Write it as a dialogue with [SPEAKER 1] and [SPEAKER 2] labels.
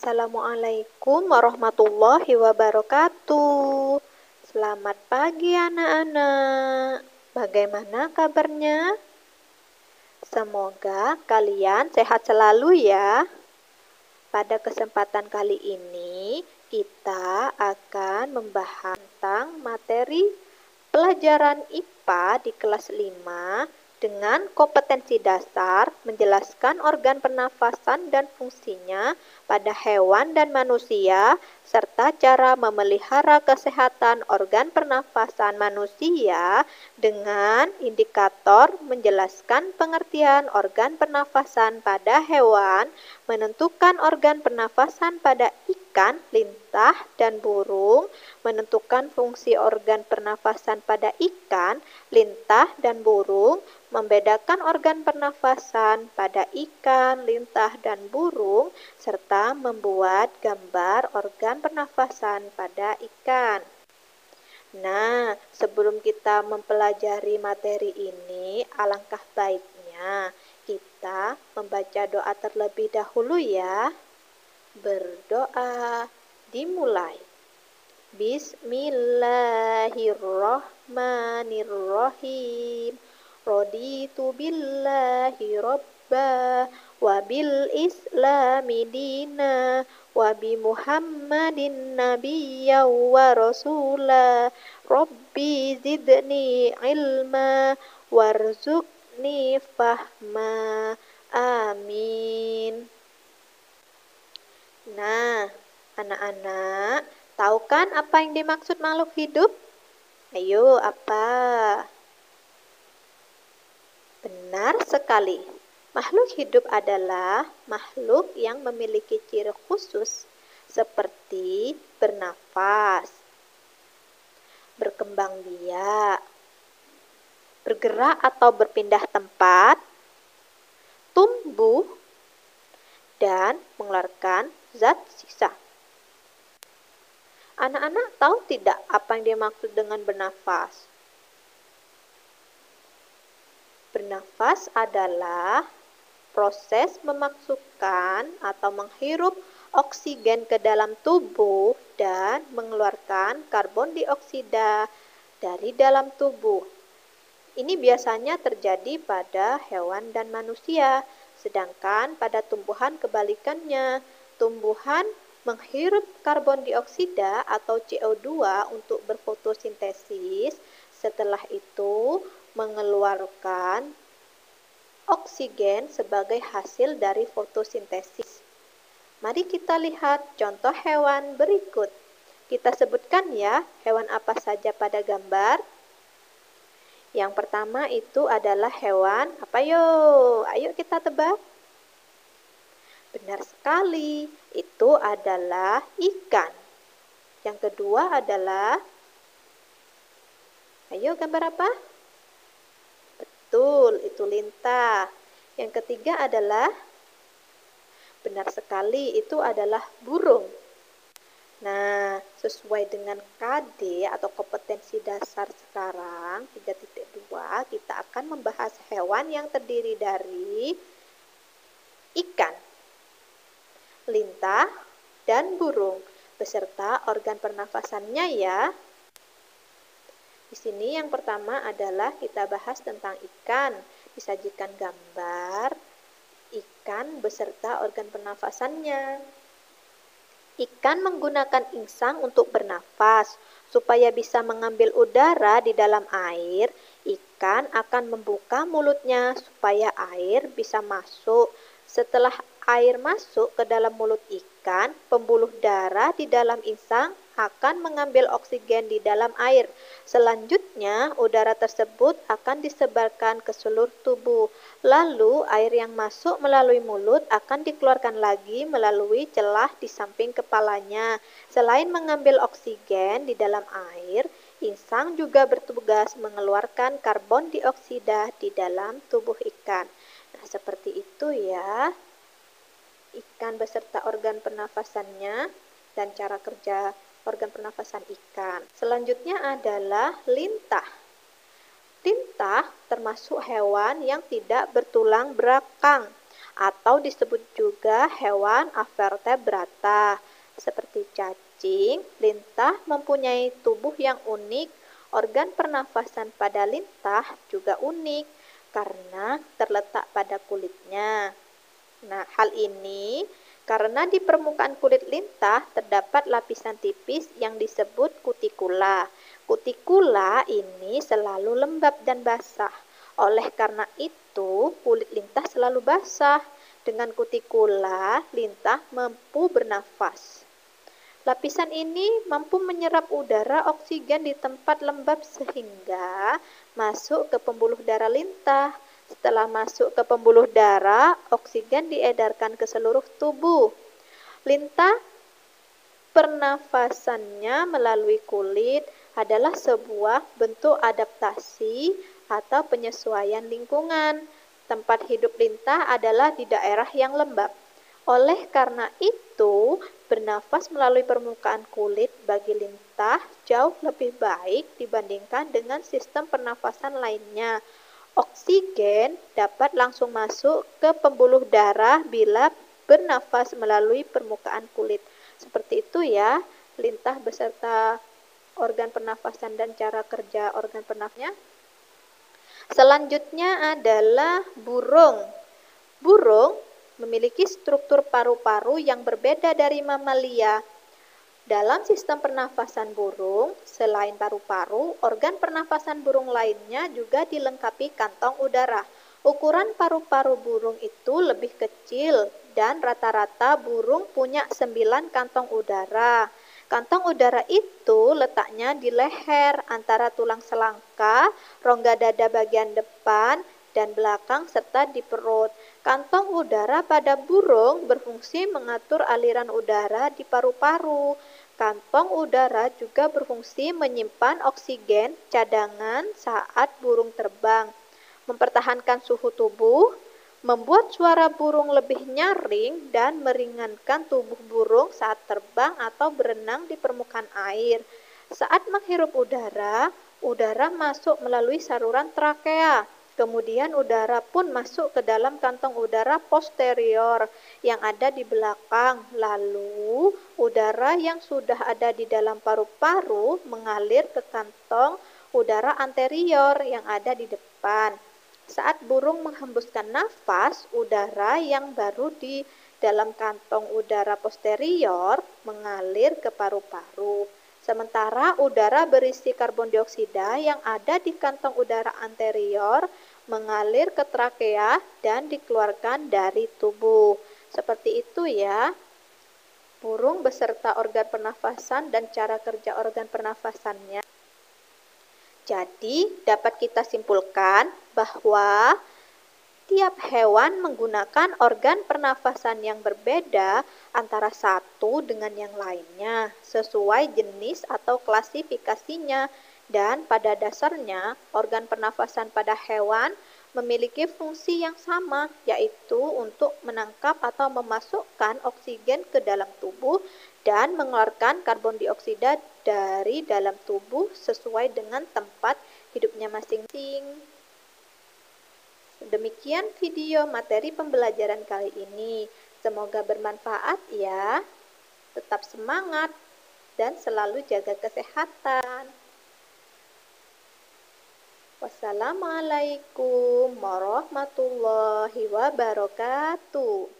[SPEAKER 1] Assalamualaikum warahmatullahi wabarakatuh. Selamat pagi anak-anak. Bagaimana kabarnya? Semoga kalian sehat selalu ya. Pada kesempatan kali ini kita akan membahas tentang materi pelajaran IPA di kelas 5 dengan kompetensi dasar menjelaskan organ pernafasan dan fungsinya pada hewan dan manusia, serta cara memelihara kesehatan organ pernafasan manusia dengan indikator menjelaskan pengertian organ pernafasan pada hewan, menentukan organ pernafasan pada ikan, lintah, dan burung, menentukan fungsi organ pernafasan pada ikan, lintah, dan burung, membedakan organ pernafasan pada ikan, lintah, dan burung, serta membuat gambar organ pernafasan pada ikan. Nah, sebelum kita mempelajari materi ini, alangkah baiknya kita membaca doa terlebih dahulu ya. Berdoa dimulai. Bismillahirrahmanirrahim. Raditu billahi robba wa bil islami dina wa bi muhammadin nabiyya wa rasula. Rabbi zidni ilma warzuqni fahma. Amin. Nah, anak-anak, tahu kan apa yang dimaksud makhluk hidup? Ayo, apa? Benar sekali. Makhluk hidup adalah makhluk yang memiliki ciri khusus seperti bernafas, berkembang biak, bergerak atau berpindah tempat, tumbuh, dan mengeluarkan zat sisa. Anak-anak tahu tidak apa yang dimaksud dengan bernafas? Bernafas adalah proses memasukkan atau menghirup oksigen ke dalam tubuh dan mengeluarkan karbon dioksida dari dalam tubuh. Ini biasanya terjadi pada hewan dan manusia, sedangkan pada tumbuhan kebalikannya. Tumbuhan menghirup karbon dioksida atau CO2 untuk berfotosintesis, setelah itu mengeluarkan oksigen sebagai hasil dari fotosintesis. Mari kita lihat contoh hewan berikut. Kita sebutkan ya, hewan apa saja pada gambar. Yang pertama itu adalah hewan apa yo? Ayo kita tebak. Benar sekali, itu adalah ikan. Yang kedua adalah, ayo gambar apa? Betul, itu lintah. Yang ketiga adalah, benar sekali, itu adalah burung. Nah, sesuai dengan KD atau kompetensi dasar sekarang 3.2, kita akan membahas hewan yang terdiri dari ikan, lintah, dan burung beserta organ pernafasannya ya. Di sini yang pertama adalah kita bahas tentang ikan. Disajikan gambar ikan beserta organ pernafasannya. Ikan menggunakan insang untuk bernafas. Supaya bisa mengambil udara di dalam air, ikan akan membuka mulutnya supaya air bisa masuk. Setelah air masuk ke dalam mulut ikan, pembuluh darah di dalam insang akan mengambil oksigen di dalam air. Selanjutnya, udara tersebut akan disebarkan ke seluruh tubuh. Lalu, air yang masuk melalui mulut akan dikeluarkan lagi melalui celah di samping kepalanya. Selain mengambil oksigen di dalam air, insang juga bertugas mengeluarkan karbon dioksida di dalam tubuh ikan. Nah, seperti itu ya. Ikan beserta organ pernafasannya dan cara kerja organ pernafasan ikan. Selanjutnya adalah lintah. Lintah termasuk hewan yang tidak bertulang belakang atau disebut juga hewan avertebrata. Seperti cacing, lintah mempunyai tubuh yang unik. Organ pernafasan pada lintah juga unik karena terletak pada kulitnya. Nah, hal ini karena di permukaan kulit lintah terdapat lapisan tipis yang disebut kutikula. Kutikula ini selalu lembab dan basah. Oleh karena itu, kulit lintah selalu basah. Dengan kutikula, lintah mampu bernafas. Lapisan ini mampu menyerap udara oksigen di tempat lembab sehingga masuk ke pembuluh darah lintah. Setelah masuk ke pembuluh darah, oksigen diedarkan ke seluruh tubuh. Lintah pernafasannya melalui kulit adalah sebuah bentuk adaptasi atau penyesuaian lingkungan. Tempat hidup lintah adalah di daerah yang lembab. Oleh karena itu, bernafas melalui permukaan kulit bagi lintah jauh lebih baik dibandingkan dengan sistem pernafasan lainnya. Oksigen dapat langsung masuk ke pembuluh darah bila bernafas melalui permukaan kulit. Seperti itu ya, lintah beserta organ pernafasan dan cara kerja organ pernafasnya. Selanjutnya adalah burung. Burung memiliki struktur paru-paru yang berbeda dari mamalia. Dalam sistem pernafasan burung, selain paru-paru, organ pernafasan burung lainnya juga dilengkapi kantong udara. Ukuran paru-paru burung itu lebih kecil dan rata-rata burung punya 9 kantong udara. Kantong udara itu letaknya di leher antara tulang selangka, rongga dada bagian depan, dan belakang serta di perut. Kantong udara pada burung berfungsi mengatur aliran udara di paru-paru. Kantong udara juga berfungsi menyimpan oksigen cadangan saat burung terbang, mempertahankan suhu tubuh, membuat suara burung lebih nyaring, dan meringankan tubuh burung saat terbang atau berenang di permukaan air. Saat menghirup udara, udara masuk melalui saluran trakea. Kemudian udara pun masuk ke dalam kantong udara posterior yang ada di belakang. Lalu udara yang sudah ada di dalam paru-paru mengalir ke kantong udara anterior yang ada di depan. Saat burung menghembuskan nafas, udara yang baru di dalam kantong udara posterior mengalir ke paru-paru. Sementara udara berisi karbon dioksida yang ada di kantong udara anterior mengalir ke trakea dan dikeluarkan dari tubuh. Seperti itu ya, burung beserta organ pernafasan dan cara kerja organ pernafasannya. Jadi, dapat kita simpulkan bahwa tiap hewan menggunakan organ pernafasan yang berbeda antara satu dengan yang lainnya sesuai jenis atau klasifikasinya, dan pada dasarnya organ pernafasan pada hewan memiliki fungsi yang sama, yaitu untuk menangkap atau memasukkan oksigen ke dalam tubuh dan mengeluarkan karbon dioksida dari dalam tubuh sesuai dengan tempat hidupnya masing-masing. Demikian video materi pembelajaran kali ini. Semoga bermanfaat ya. Tetap semangat dan selalu jaga kesehatan. Wassalamualaikum warahmatullahi wabarakatuh.